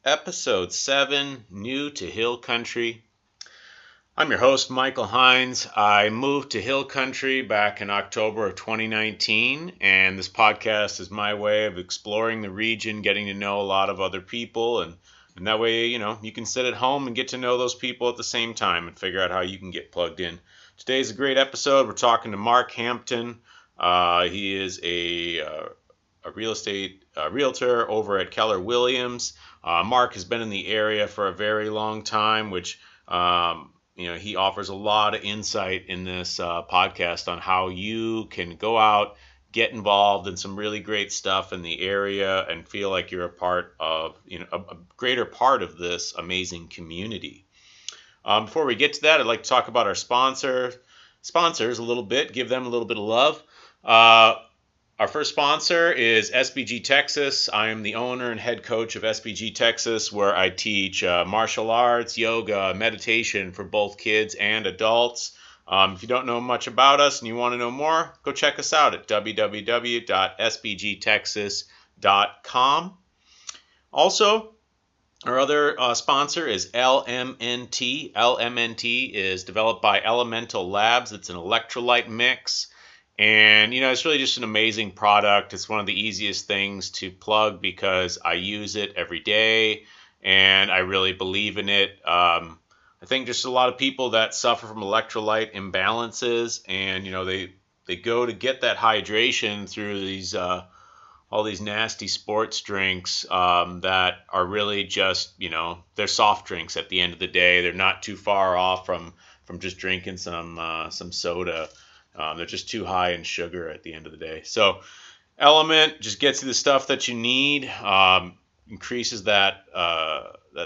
Episode 7, New to Hill Country. I'm your host, Michael Hines. I moved to Hill Country back in October of 2019, and this podcast is my way of exploring the region, getting to know a lot of other people, and that way, you can sit at home and get to know those people at the same time and figure out how you can get plugged in. Today's a great episode. We're talking to Mark Hampton. He is a real estate realtor over at Keller Williams. Mark has been in the area for a very long time, which he offers a lot of insight in this podcast on how you can go out, get involved in some really great stuff in the area, and feel like you're a part of, a greater part of this amazing community. Before we get to that, I'd like to talk about our sponsors a little bit, give them a little bit of love. Our first sponsor is SBG Texas. I am the owner and head coach of SBG Texas, where I teach martial arts, yoga, meditation for both kids and adults. If you don't know much about us and you want to know more, go check us out at www.sbgtexas.com. Also, our other sponsor is LMNT. LMNT is developed by Elemental Labs. It's an electrolyte mix. And, it's really just an amazing product. It's one of the easiest things to plug because I use it every day and I really believe in it. I think just a lot of people that suffer from electrolyte imbalances and, they go to get that hydration through these all these nasty sports drinks that are really just, they're soft drinks at the end of the day. They're not too far off from just drinking some soda. They're just too high in sugar at the end of the day. So Element just gets you the stuff that you need, increases that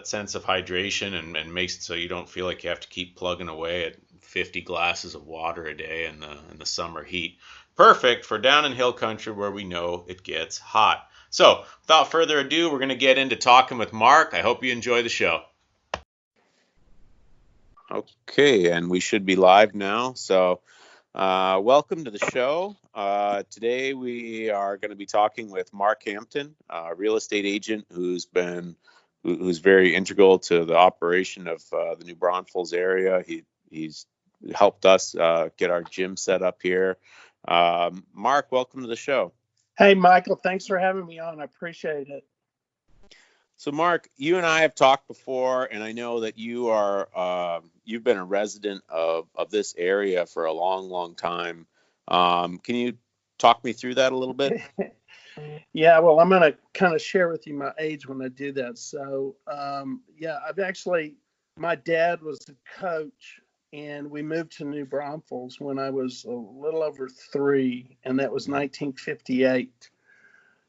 sense of hydration and makes it so you don't feel like you have to keep plugging away at 50 glasses of water a day in the summer heat. Perfect for down in hill country where we know it gets hot. So without further ado, we're going to get into talking with Mark. I hope you enjoy the show. Okay, and we should be live now. So welcome to the show. Today we are going to be talking with Mark Hampton, a real estate agent who's very integral to the operation of the New Braunfels area. He's helped us get our gym set up here. Mark, welcome to the show. Hey, Michael, thanks for having me on. I appreciate it. So, Mark, you and I have talked before, and I know that you've been a resident of this area for a long, long time. Can you talk me through that a little bit? Yeah, well, I'm going to kind of share with you my age when I do that. So, my dad was the coach, and we moved to New Braunfels when I was a little over 3, and that was 1958.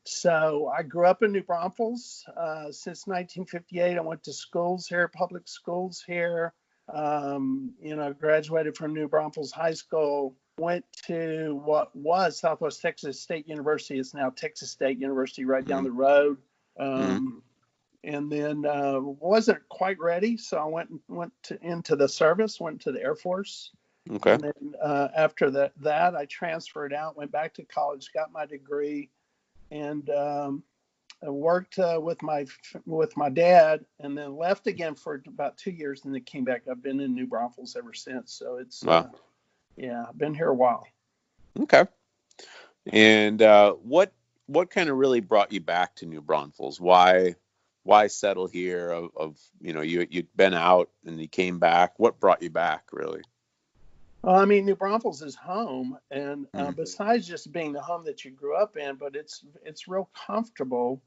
So I grew up in New Braunfels since 1958. I went to schools here, public schools here. Graduated from New Braunfels High School. Went to what was Southwest Texas State University. It's now Texas State University, right down the road. And then wasn't quite ready, so I went into the service. Went to the Air Force. Okay. And then after that, I transferred out, went back to college, got my degree. And I worked with my dad, and then left again for about 2 years, and then came back. I've been in New Braunfels ever since. So it's wow. I've been here a while. Okay. And what kind of really brought you back to New Braunfels? Why settle here? You'd been out and you came back. What brought you back, really? Well, I mean, New Braunfels is home, and besides just being the home that you grew up in, but it's real comfortable.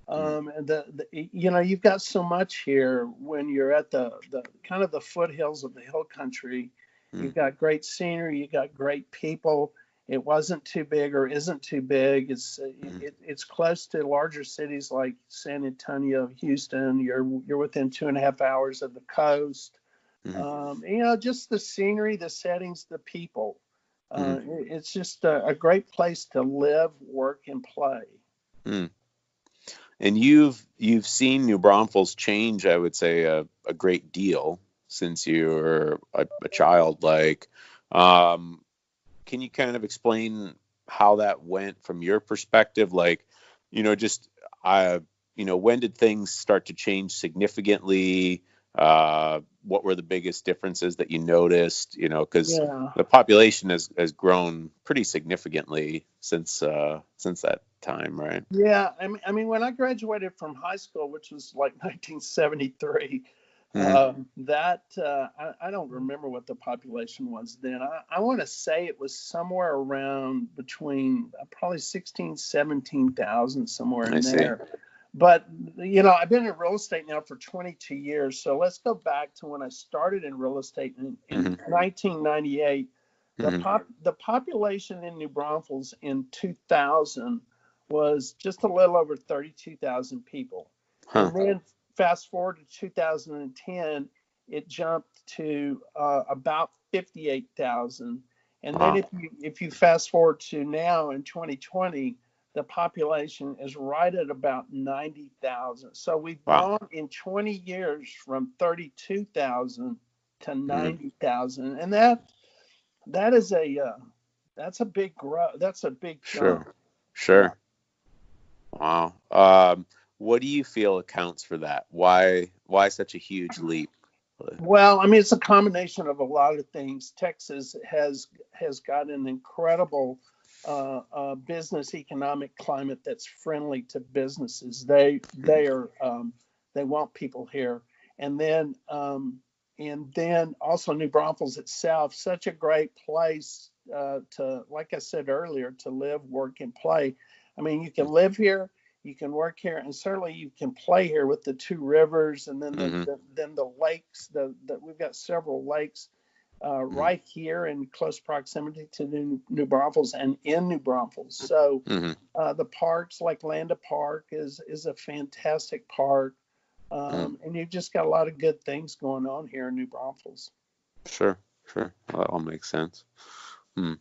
And you've got so much here when you're at the kind of the foothills of the hill country. You've got great scenery, you got great people. It wasn't too big or isn't too big. It's close to larger cities like San Antonio, Houston. You're within 2.5 hours of the coast. Just the scenery, the settings, the people. It's just a great place to live, work, and play. And you've seen New Braunfels change, I would say, a great deal since you were a child. Can you kind of explain how that went from your perspective? when did things start to change significantly? What were the biggest differences that you noticed? Because Yeah. the population has grown pretty significantly since that time, right? Yeah. I mean, when I graduated from high school, which was like 1973, Mm-hmm. I don't remember what the population was then. I want to say it was somewhere around between probably 16, 17,000, somewhere I in see. there. But, I've been in real estate now for 22 years. So let's go back to when I started in real estate in Mm-hmm. 1998. Mm-hmm. The population in New Braunfels in 2000 was just a little over 32,000 people. Huh. And then fast forward to 2010, it jumped to about 58,000. And then Wow. if you fast forward to now in 2020, the population is right at about 90,000. So we've Wow. gone in 20 years from 32,000 to Mm-hmm. 90,000, and that is that's a big growth. That's a big jump. Sure. Yeah. Sure. Wow. What do you feel accounts for that? Why such a huge leap? Well, I mean, it's a combination of a lot of things. Texas has got an incredible business economic climate that's friendly to businesses. They want people here, and then also New Braunfels itself, such a great place to, like I said earlier, to live, work, and play. I mean, you can live here, you can work here, and certainly you can play here with the two rivers, and then Mm-hmm. the lakes. We've got several lakes Mm-hmm. right here in close proximity to New Braunfels and in New Braunfels. So Mm-hmm. the parks, like Landa Park, is a fantastic park, Mm-hmm. and you've just got a lot of good things going on here in New Braunfels. Sure. Sure. Well, that all makes sense. Hmm.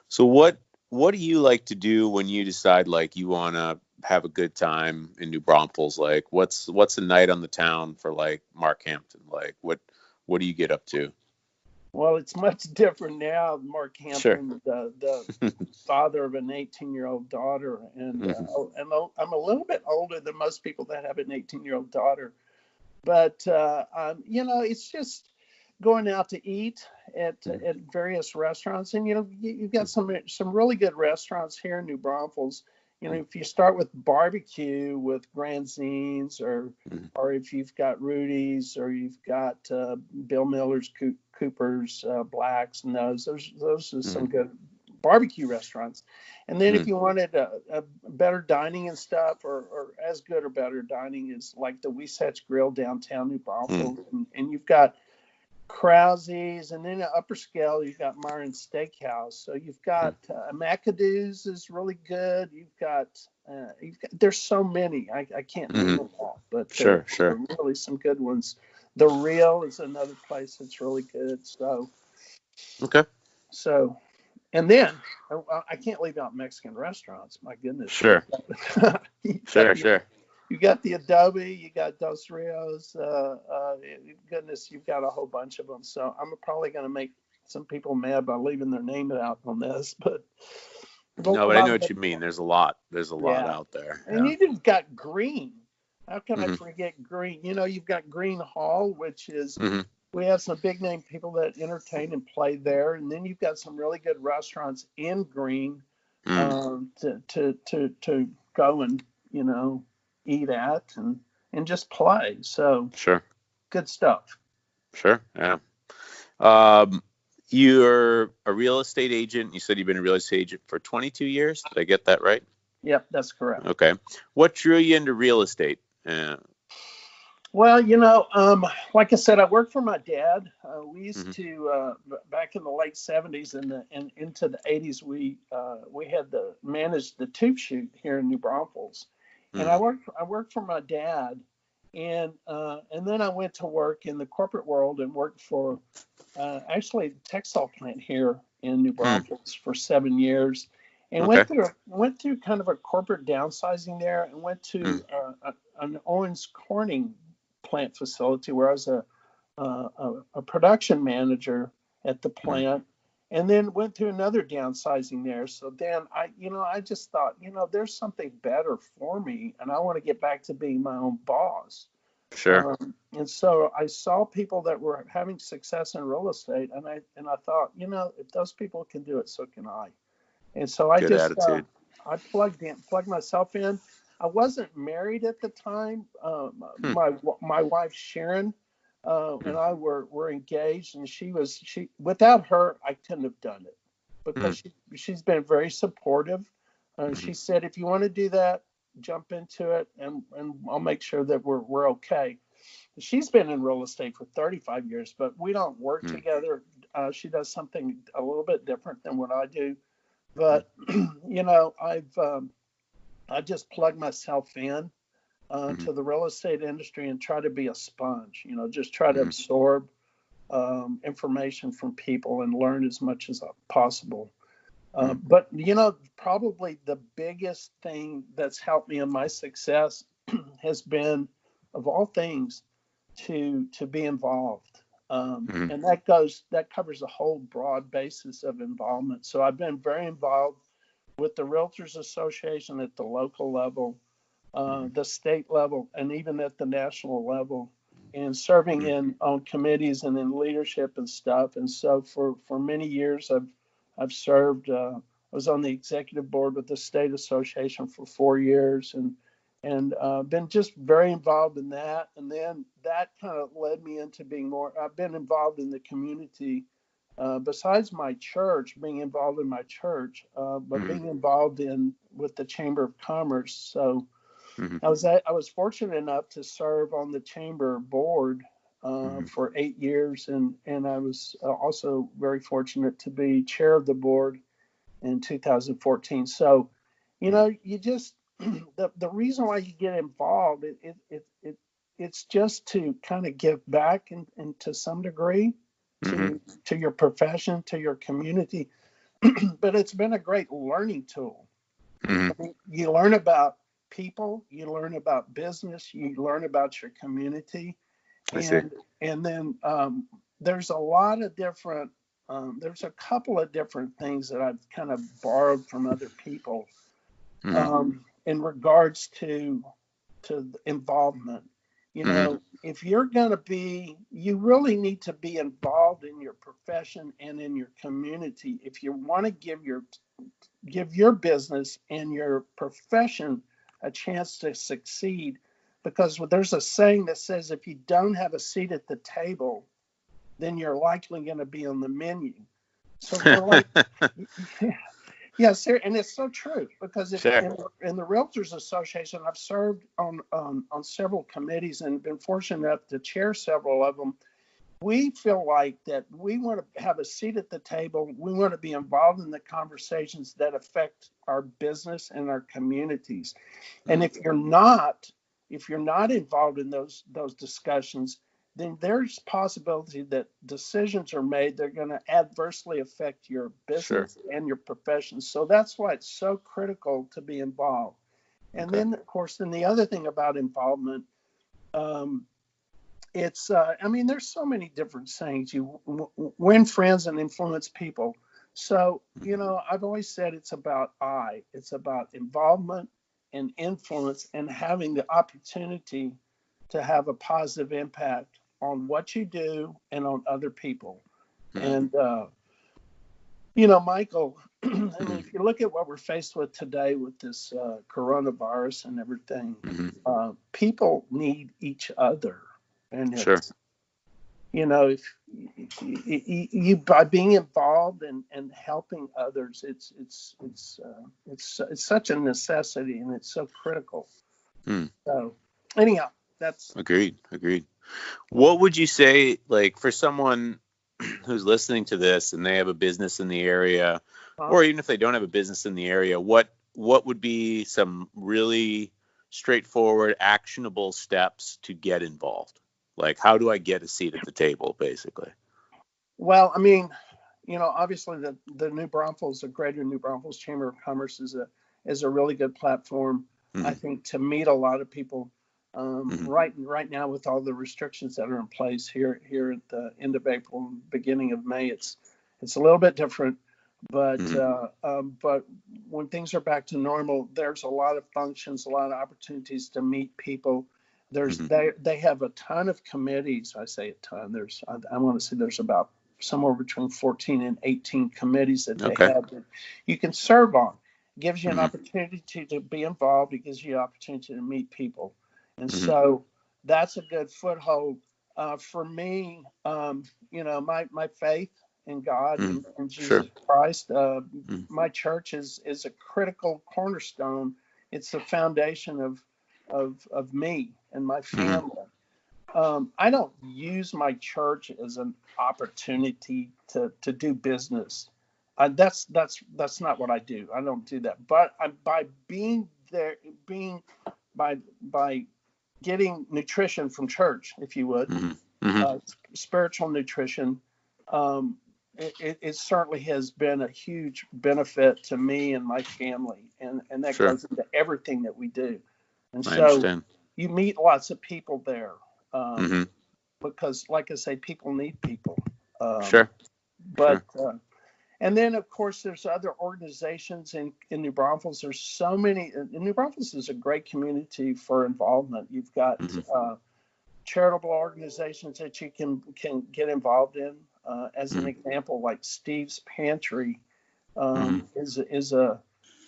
So what do you like to do when you decide like you want to have a good time in New Braunfels? Like what's a night on the town for like Mark Hampton? Like what do you get up to? Well, it's much different now. Mark Sure. Hampton, the father of an 18-year-old daughter, and Mm-hmm. I'm a little bit older than most people that have an 18-year-old daughter. But it's just going out to eat at various restaurants, and you've got some really good restaurants here in New Braunfels. If you start with barbecue with Grand Zines, Mm-hmm. or if you've got Rudy's, or you've got Bill Miller's, Cooper's, Blacks, and those are Mm-hmm. some good barbecue restaurants. And then if Mm-hmm. you wanted a better dining and stuff, or as good or better dining, is like the Wasatch Grill downtown New Mm-hmm. Braunfels, and you've got Krause's, and then upper scale you've got Myron Steakhouse. So you've got McAdoo's is really good. There's so many, I can't name Mm-hmm. them all, but there Sure. are Sure. really some good ones. The Real is another place that's really good. Okay. So and then I can't leave out Mexican restaurants. My goodness, Sure. you got Sure. the Sure. you got the Adobe, you got Dos Rios. Goodness, you've got a whole bunch of them. So I'm probably going to make some people mad by leaving their name out on this, but No, a but I lot know of what it, you mean. There's a lot. There's a lot yeah. out there. And Yeah. you even got Green. How can I Mm-hmm. forget Green? You've got Green Hall, which is Mm-hmm. we have some big name people that entertain and play there, and then you've got some really good restaurants in Green Mm. to go and eat at and just play. So Sure. good stuff. Sure. Yeah. Um, you're a real estate agent. You said you've been a real estate agent for 22 years. Did I get that right? Yep, that's correct. Okay. What drew you into real estate? Well, like I said, I worked for my dad. We used Mm-hmm. to back in the late '70s and into the '80s. We had to manage the tube chute here in New Braunfels, and Mm-hmm. I worked for my dad, and then I went to work in the corporate world and worked for actually the textile plant here in New Mm. Braunfels for 7 years, and Okay. went through kind of a corporate downsizing there, and went Mm. to an Owens Corning plant facility where I was a production manager at the Mm. plant, and then went through another downsizing there. So then I just thought, there's something better for me, and I want to get back to being my own boss. Sure. And so I saw people that were having success in real estate, and I thought, if those people can do it, so can I. And so I Good just attitude. I plugged myself in. I wasn't married at the time. My wife Sharon and I were engaged, and she without her I couldn't have done it, because she's been very supportive. She said, if you want to do that, jump into it, and I'll make sure that we're okay. She's been in real estate for 35 years, but we don't work together. She does something a little bit different than what I do. But I just plug myself in to the real estate industry and try to be a sponge. Just try to absorb information from people and learn as much as possible. But probably the biggest thing that's helped me in my success has been, of all things, to be involved. And that covers a whole broad basis of involvement. So I've been very involved with the Realtors Association at the local level, the state level, and even at the national level, and serving on committees and in leadership and stuff. And so for many years, I've served. I was on the executive board with the state association for 4 years, and been just very involved in that. And then that kind of led me into being more. I've been involved in the community. Besides my church, being involved in my church, but being involved with the Chamber of Commerce. So I was fortunate enough to serve on the Chamber board for 8 years, and I was also very fortunate to be chair of the board in 2014. So, you just the reason why you get involved, it's just to kind of give back and to some degree to your profession, to your community. But it's been a great learning tool. I mean, you learn about people, you learn about business, you learn about your community, and then there's a lot of different. There's a couple of different things that I've kind of borrowed from other people in regards to involvement. If you're going to you really need to be involved in your profession and in your community if you want to give your business and your profession a chance to succeed. Because there's a saying that says, if you don't have a seat at the table, then you're likely going to be on the menu. So we're like, yeah, and it's so true, because in the Realtors Association, I've served on several committees and been fortunate enough to chair several of them. We feel like that we want to have a seat at the table. We want to be involved in the conversations that affect our business and our communities. And if you're not involved in those discussions, then there's possibility that decisions are made that are going to adversely affect your business and your profession. So that's why it's so critical to be involved. And then, of course, the other thing about involvement, it's there's so many different sayings. You win friends and influence people. So, I've always said it's about it's about involvement and influence and having the opportunity to have a positive impact on what you do and on other people. And, Michael, if you look at what we're faced with today with this coronavirus and everything, people need each other. And it's, if you by being involved and helping others, it's such a necessity, and it's so critical. So anyhow, that's agreed. What would you say, like, for someone who's listening to this and they have a business in the area, or even if they don't have a business in the area, what would be some really straightforward, actionable steps to get involved? Like, how do I get a seat at the table, basically? Well, obviously the New Braunfels, the Greater New Braunfels Chamber of Commerce is a really good platform, I think, to meet a lot of people. Right now, with all the restrictions that are in place here at the end of April, beginning of May, It's a little bit different, but Mm-hmm. but when things are back to normal, there's a lot of functions, a lot of opportunities to meet people. Mm-hmm. They have a ton of committees. I say a ton. I want to say there's about somewhere between 14 and 18 committees that they Okay. have that you can serve on. It gives you an Mm-hmm. opportunity to be involved. It gives you an opportunity to meet people, and Mm-hmm. so that's a good foothold for me. My faith in God Mm-hmm. and Sure. Jesus Christ. Mm-hmm. My church is a critical cornerstone. It's the foundation of me and my Mm-hmm. family. I don't use my church as an opportunity to do business. That's not what I do. I don't do that. But by being there, being by getting nutrition from church, if you would, Mm-hmm. Mm-hmm. uh, spiritual nutrition, um, it certainly has been a huge benefit to me and my family, and that Sure. goes into everything that we do. And I so understand. you meet lots of people there, Mm-hmm. because, like I say, people need people. Um, Sure. but Sure. and then, of course, there's other organizations in New Braunfels. There's so many. New Braunfels is a great community for involvement. You've got Mm-hmm. charitable organizations that you can get involved in. As an Mm-hmm. example, like Steve's Pantry Mm-hmm.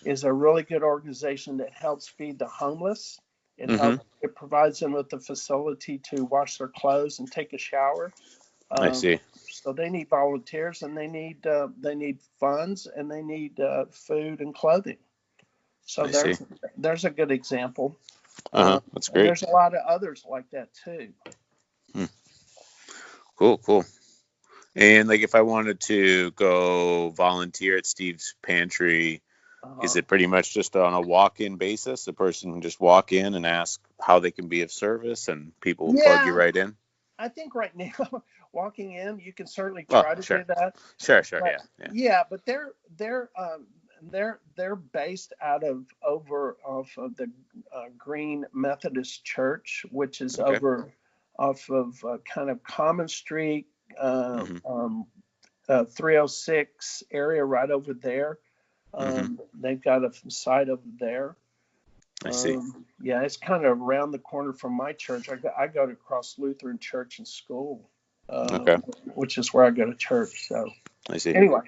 is a really good organization that helps feed the homeless. Mm-hmm. It provides them with the facility to wash their clothes and take a shower. I Um, see. so they need volunteers, and they need funds, and they need food and clothing. So I see. there's a good example. Uh-huh. That's And great. there's a lot of others like that too. Hmm. Cool. Cool. And like, if I wanted to go volunteer at Steve's Pantry, is Uh, it pretty much just on a walk-in basis? A person can just walk in and ask how they can be of service, and people will plug you yeah, right in? I think right now, walking in, you can certainly Oh, try to sure. do that. Sure, sure. But Yeah, yeah. yeah, but they're based out of over off of the Green Methodist Church, which is Okay. over off of kind of Common Street, Mm-hmm. 306 area right over there. Mm-hmm. They've got a site over there. I see. Yeah, it's kind of around the corner from my church. I go to Cross Lutheran Church and School, uh, Okay. which is where I go to church. So I see. anyway,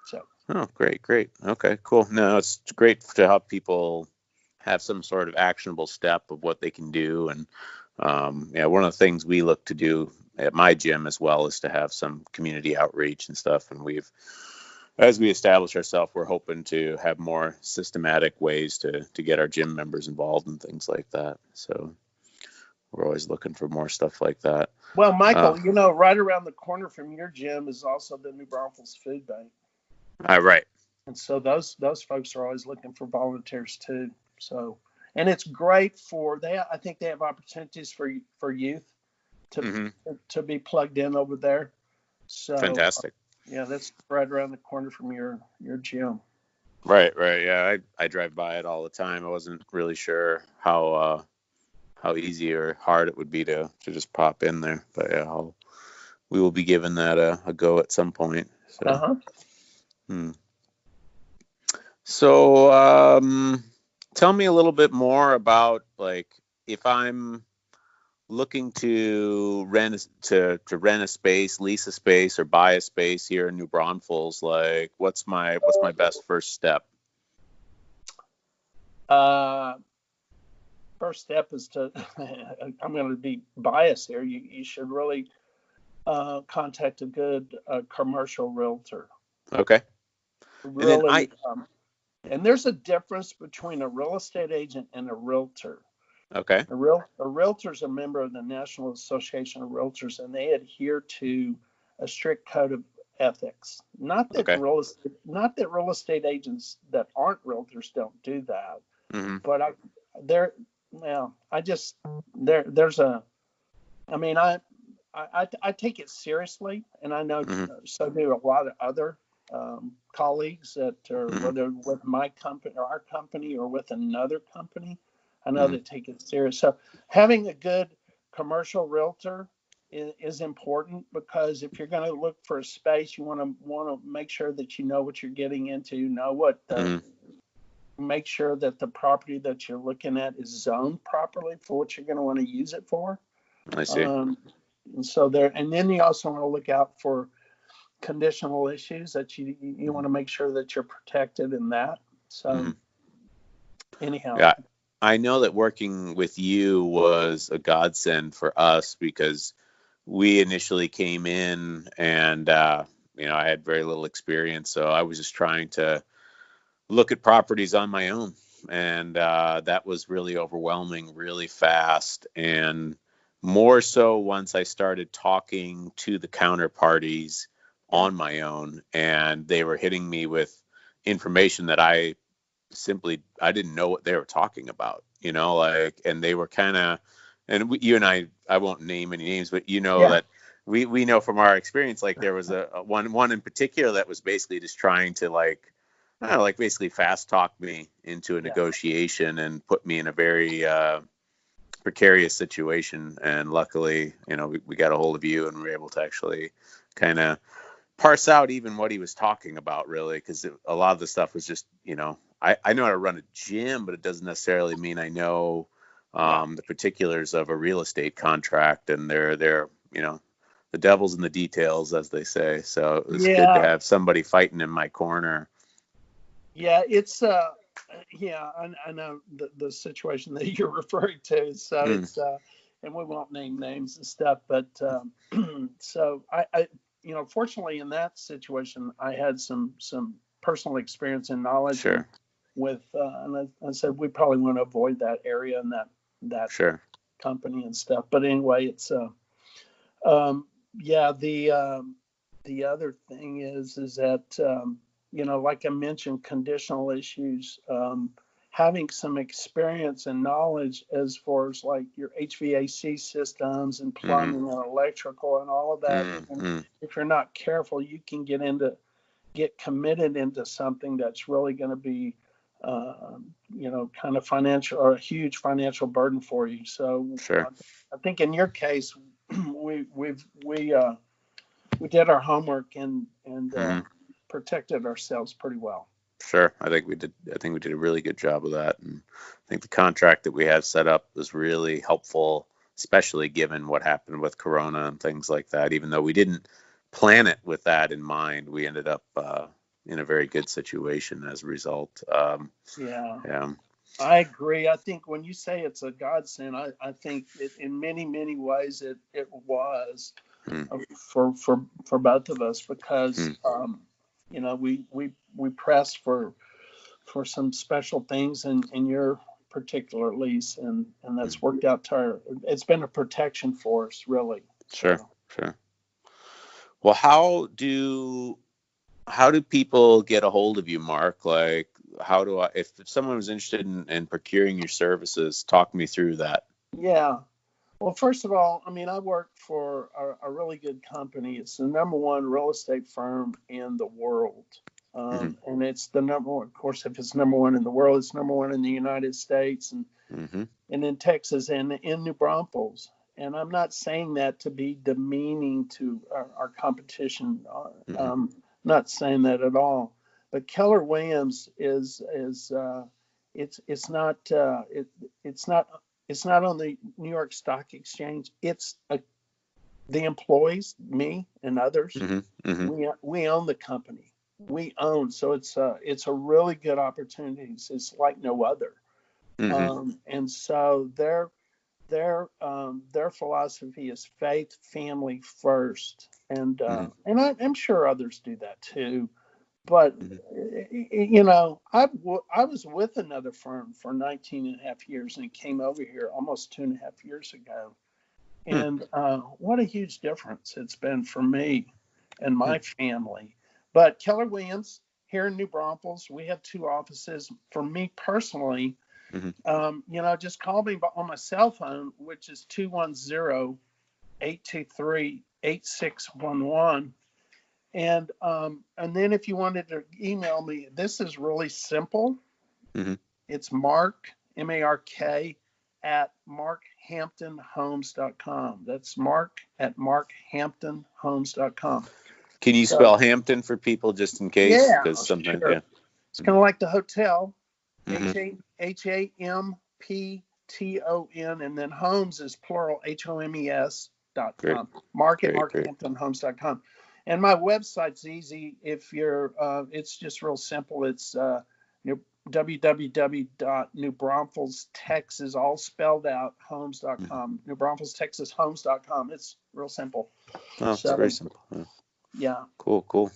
so Oh, great, great. Okay, cool. No, it's great to help people have some sort of actionable step of what they can do. And yeah, one of the things we look to do at my gym as well is to have some community outreach and stuff. And as we establish ourselves, we're hoping to have more systematic ways to get our gym members involved and things like that. So we're always looking for more stuff like that. well, Uh, Michael, right around the corner from your gym is also the New Braunfels Food Bank, right. and so those folks are always looking for volunteers too. So, and it's great for they. I think they have opportunities for youth to Hmm. to be plugged in over there. So Fantastic. yeah, that's right around the corner from your gym. Right, right. Yeah, I drive by it all the time. I wasn't really sure how easy or hard it would be to just pop in there, but yeah, we will be giving that a go at some point. Uh So, huh. hmm. So, tell me a little bit more about, like, if I'm looking to rent a space, lease a space, or buy a space here in New Braunfels. Like, what's my best first step? Uh, First step is to. I'm going to be biased here. You should really contact a good commercial realtor. Okay. And then Really, and there's a difference between a real estate agent and a realtor. okay. A realtor is a member of the National Association of Realtors, and they adhere to a strict code of ethics. Okay. Not that real estate agents that aren't realtors don't do that, Hmm. but there now I just there's a I mean I take it seriously, and I know Hmm. so do a lot of other colleagues that are, Hmm. whether with my company or our company or with another company. I know Hmm. they take it serious. So having a good commercial realtor is important, because if you're going to look for a space, you want to make sure that you know what you're getting into, know what make sure that the property that you're looking at is zoned properly for what you're going to want to use it for. I see. And so and then you also want to look out for conditional issues that you want to make sure that you're protected in that. So anyhow. Yeah, I know that working with you was a godsend for us, because we initially came in and, I had very little experience. So I was just trying to look at properties on my own. And that was really overwhelming, really fast. And more so once I started talking to the counterparties on my own, and they were hitting me with information that I didn't know what they were talking about, and they were kind of, and you and I won't name any names, but that we know from our experience, like there was a one in particular that was basically just trying to basically fast talk me into a negotiation and put me in a very precarious situation. And luckily, we got a hold of you and we were able to actually kind of parse out even what he was talking about, really, because a lot of the stuff was just, I know how to run a gym, but it doesn't necessarily mean I know the particulars of a real estate contract, and they're the devil's in the details, as they say. So it was good to have somebody fighting in my corner. Yeah, it's I know the situation that you're referring to. So it's and we won't name names and stuff, but so I fortunately in that situation I had some personal experience and knowledge with and I said we probably want to avoid that area and that company and stuff. But anyway, it's the other thing is that like I mentioned, conditional issues, having some experience and knowledge as far as like your HVAC systems and plumbing and electrical and all of that. And if you're not careful, you can get committed into something that's really going to be, kind of financial or a huge financial burden for you. So I think in your case, we did our homework and protected ourselves pretty well. Sure. I think we did a really good job of that. And I think the contract that we have set up was really helpful, especially given what happened with Corona and things like that. Even though we didn't plan it with that in mind, we ended up in a very good situation as a result. I agree. I think when you say it's a godsend, I think in many, many ways it was for both of us, because we pressed for some special things in your particular lease, and that's worked out it's been a protection for us, really. Sure. Well, how do people get a hold of you, Mark? Like, if someone was interested in procuring your services, talk me through that. Yeah. Well, first of all, I work for a really good company. It's the number one real estate firm in the world. And it's the number one, of course, if it's number one in the world, it's number one in the United States and in Texas and in New Braunfels. And I'm not saying that to be demeaning to our competition. Not saying that at all. But Keller Williams it's not on the New York Stock Exchange. It's the employees, me and others. We own the company. We own, so it's a really good opportunity. It's like no other. And so their philosophy is faith, family first, and I'm sure others do that too. But I was with another firm for 19 and a half years and came over here almost 2.5 years ago. And what a huge difference it's been for me and my family. But Keller Williams here in New Braunfels, we have 2 offices. For me personally, just call me on my cell phone, which is 210-823-8611. And then if you wanted to email me, this is really simple. It's Mark, MARK, at markhamptonhomes.com. That's Mark at markhamptonhomes.com. Can you spell Hampton for people just in case? Yeah, Because sometimes, sure. yeah. It's kind of like the hotel, Mm-hmm. Hampton, and then homes is plural, Great. HOMES.com. Mark at Great. markhamptonhomes.com. And my website's easy. If you're, it's just real simple. It's www.New Texas, all spelled out, homes.com. New Braunfels, Texas, homes.com. It's real simple. Oh, it's very simple. Yeah. Cool.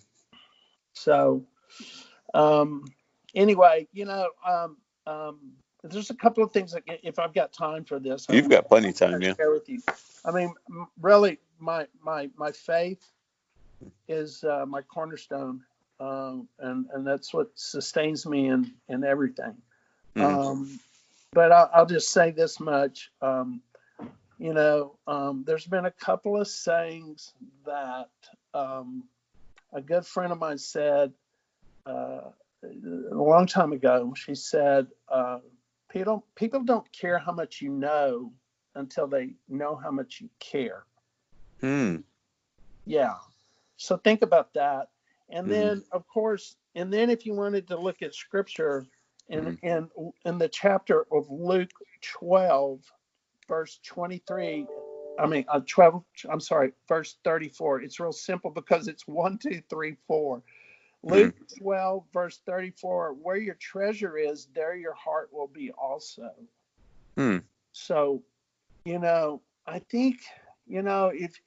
So, anyway, there's a couple of things that, if I've got time for this, You've got plenty of time, yeah. Share with you. I mean, really, my faith is my cornerstone, and that's what sustains me in everything. Mm-hmm. But I'll just say this much. There's been a couple of sayings that a good friend of mine said a long time ago. She said, people don't care how much you know until they know how much you care. Yeah. So think about that. And then, of course, if you wanted to look at scripture in the chapter of Luke 12, verse 23, verse 34. It's real simple because it's 1, 2, 3, 4. Luke 12, verse 34, where your treasure is, there your heart will be also. So, I think, if,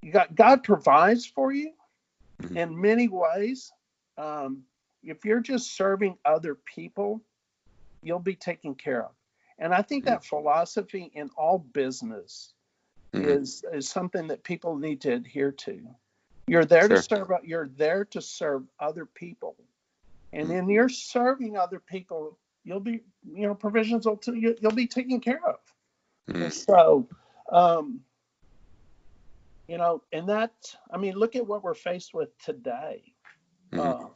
you got, God provides for you in many ways. If you're just serving other people, you'll be taken care of. And I think that philosophy in all business is something that people need to adhere to. You're there to serve. You're there to serve other people, and in your serving other people, you'll be, provisions will you'll be taken care of. And so, and that, look at what we're faced with today. How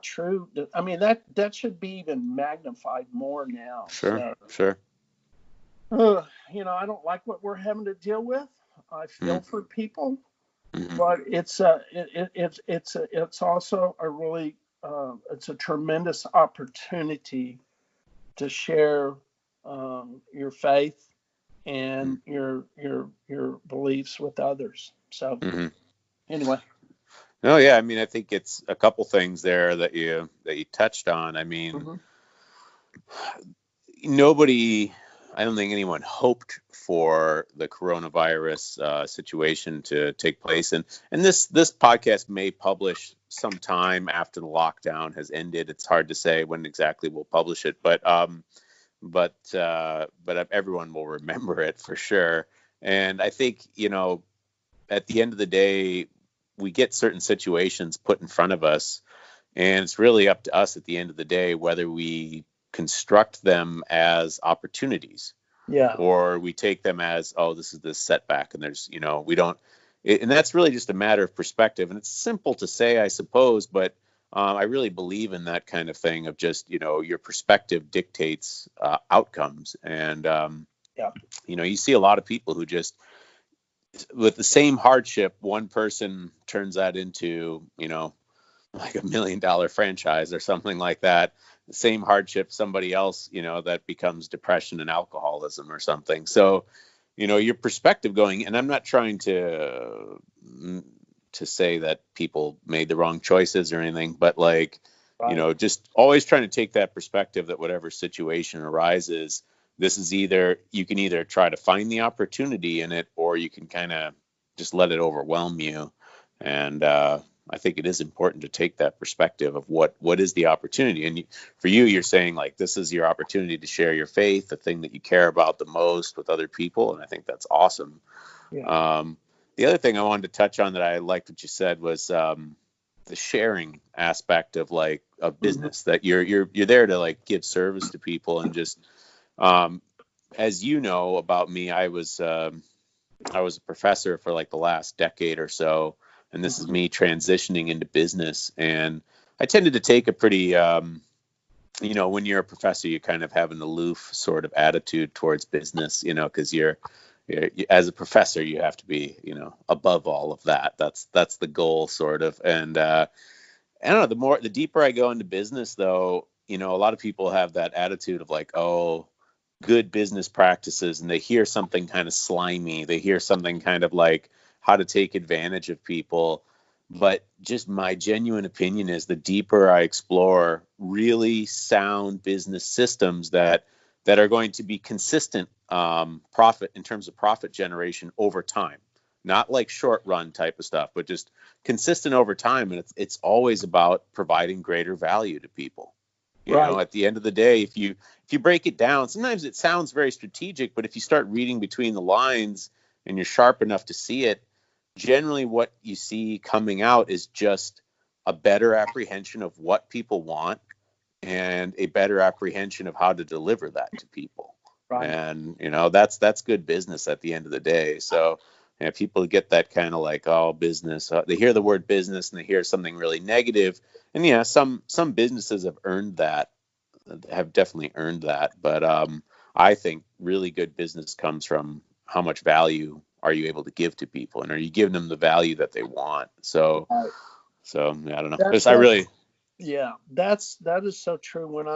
true. That should be even magnified more now. Sure. I don't like what we're having to deal with. I feel for people, but it's also a really it's a tremendous opportunity to share your faith and your beliefs with others. So anyway. No, yeah, I think it's a couple things there that you touched on. Nobody, I don't think anyone hoped for the coronavirus situation to take place, and this podcast may publish sometime after the lockdown has ended. It's hard to say when exactly we'll publish it, but everyone will remember it for sure. And I think, at the end of the day, we get certain situations put in front of us, and it's really up to us at the end of the day whether we construct them as opportunities, or we take them as, oh, this is this setback, and there's, we don't, and that's really just a matter of perspective. And it's simple to say, I suppose, but I really believe in that kind of thing of just, your perspective dictates outcomes. And you see a lot of people who just, with the same hardship, one person turns that into, like $1 million franchise or something like that. The same hardship, somebody else, that becomes depression and alcoholism or something. So, your perspective going, and I'm not trying to say that people made the wrong choices or anything, but just always trying to take that perspective that whatever situation arises, this is you can either try to find the opportunity in it, or you can kind of just let it overwhelm you. And I think it is important to take that perspective of what is the opportunity. And for you, you're saying this is your opportunity to share your faith, the thing that you care about the most, with other people. And I think that's awesome. Yeah. The other thing I wanted to touch on that I liked what you said was the sharing aspect of business, that you're there to give service to people. And just as you know about me, I was a professor for the last decade or so. And this is me transitioning into business. And I tended to take a pretty when you're a professor, you kind of have an aloof sort of attitude towards business, because as a professor, you have to be, above all of that. That's the goal, sort of. And I don't know, the deeper I go into business, though, a lot of people have that attitude of like, oh, good business practices, and they hear something kind of slimy. They hear something kind of like how to take advantage of people. But just my genuine opinion is the deeper I explore really sound business systems that are going to be consistent profit in terms of profit generation over time, not like short run type of stuff, but just consistent over time. And it's always about providing greater value to people. Right. At the end of the day, if you break it down, sometimes it sounds very strategic, but if you start reading between the lines and you're sharp enough to see it, generally what you see coming out is just a better apprehension of what people want and a better apprehension of how to deliver that to people. Right. And that's good business at the end of the day. So people get that kind of like, oh, business, they hear the word business and they hear something really negative. And some businesses have definitely earned that. But I think really good business comes from how much value are you able to give to people, and are you giving them the value that they want? So Right. I don't know. That is so true. When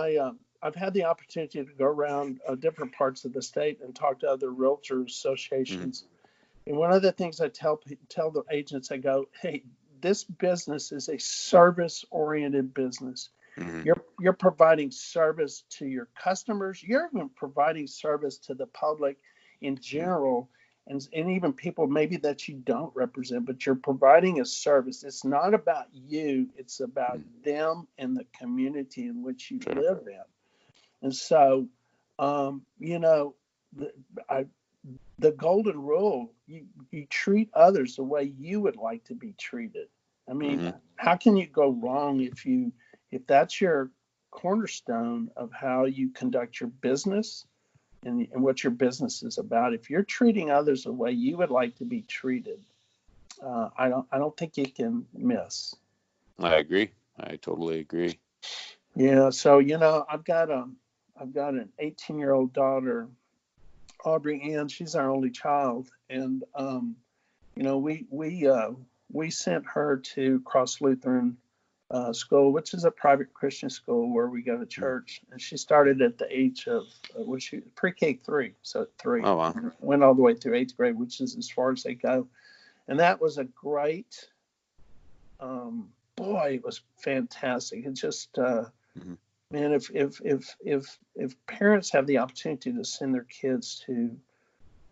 I've had the opportunity to go around different parts of the state and talk to other realtors associations, and one of the things I tell the agents, I go, hey, this business is a service-oriented business. Mm-hmm. You're providing service to your customers. You're even providing service to the public in general, and even people maybe that you don't represent, but you're providing a service. It's not about you. It's about them and the community in which you live in. And so, the golden rule, you treat others the way you would like to be treated. I mean, how can you go wrong if that's your cornerstone of how you conduct your business and what your business is about? If you're treating others the way you would like to be treated, I don't think you can miss. I agree. I totally agree. Yeah. So I've got an 18-year-old daughter, Aubrey Ann. She's our only child, and we sent her to Cross Lutheran school, which is a private Christian school where we go to church. And she started at the age of pre-K 3, so 3. Oh wow! Went all the way through 8th grade, which is as far as they go. And that was a great. Boy, it was fantastic. It just. Man, if parents have the opportunity to send their kids to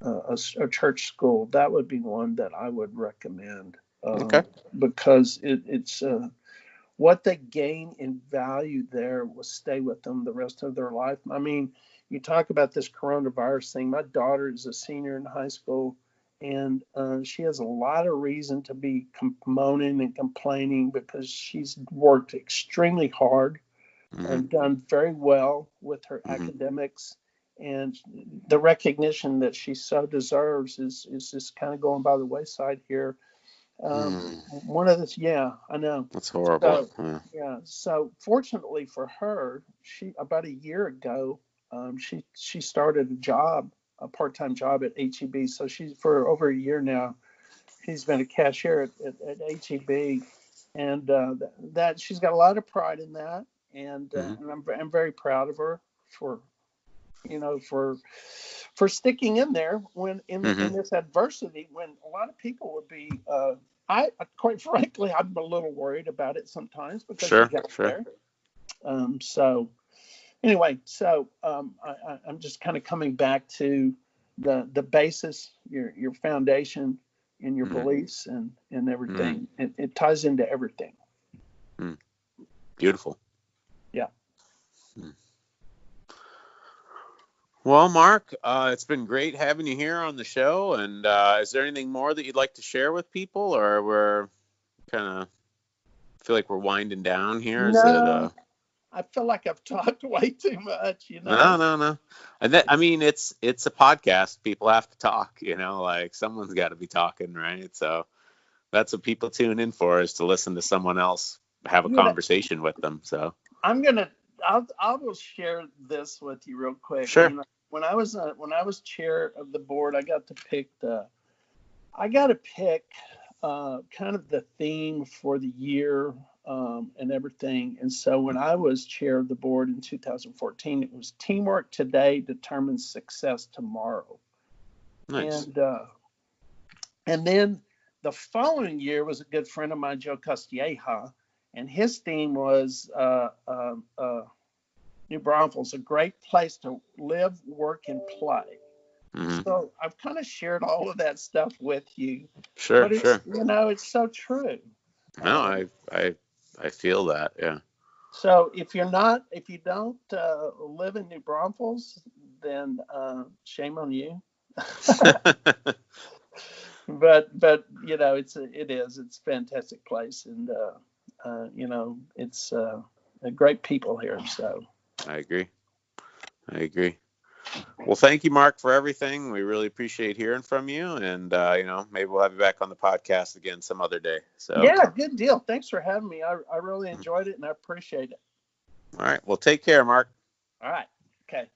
a church school, that would be one that I would recommend. Okay. Because it's what they gain in value there will stay with them the rest of their life. I mean, you talk about this coronavirus thing. My daughter is a senior in high school, and she has a lot of reason to be moaning and complaining because she's worked extremely hard. And done very well with her academics, and the recognition that she so deserves is just kind of going by the wayside here. One of this, yeah, I know. That's horrible. So, yeah. So fortunately for her, she about a year ago, she started a part-time job at HEB. So she's for over a year now. She's been a cashier at HEB, and that she's got a lot of pride in that. And I'm very proud of her for sticking in there when in this adversity, when a lot of people would be. I quite frankly, I'm a little worried about it sometimes because you get there. So anyway, I'm just kind of coming back to the basis, your foundation, and your beliefs and everything. It ties into everything. Beautiful. Yeah. Well, Mark, it's been great having you here on the show. And is there anything more that you'd like to share with people, or we're kind of feel like we're winding down here? No, I feel like I've talked way too much. No. And I mean, it's a podcast. People have to talk. Like someone's got to be talking, right? So that's what people tune in for, is to listen to someone else have a conversation with them. So I'm gonna I will share this with you real quick. Sure. You know, when I was chair of the board, I got to pick kind of the theme for the year, and everything. And so when I was chair of the board in 2014, it was teamwork today determines success tomorrow. Nice. And then the following year was a good friend of mine, Joe Costilleja, and his theme was New Braunfels, a great place to live, work, and play. Mm-hmm. So I've kind of shared all of that stuff with you. Sure, But it's, sure. it's so true. No, I feel that. Yeah. So if you don't live in New Braunfels, then shame on you. But it's a fantastic place, and it's a great people here. So I agree. Well, thank you, Mark, for everything. We really appreciate hearing from you, and maybe we'll have you back on the podcast again some other day. So yeah, good deal. Thanks for having me. I really enjoyed it, and I appreciate it. All right. Well, take care, Mark. All right. Okay.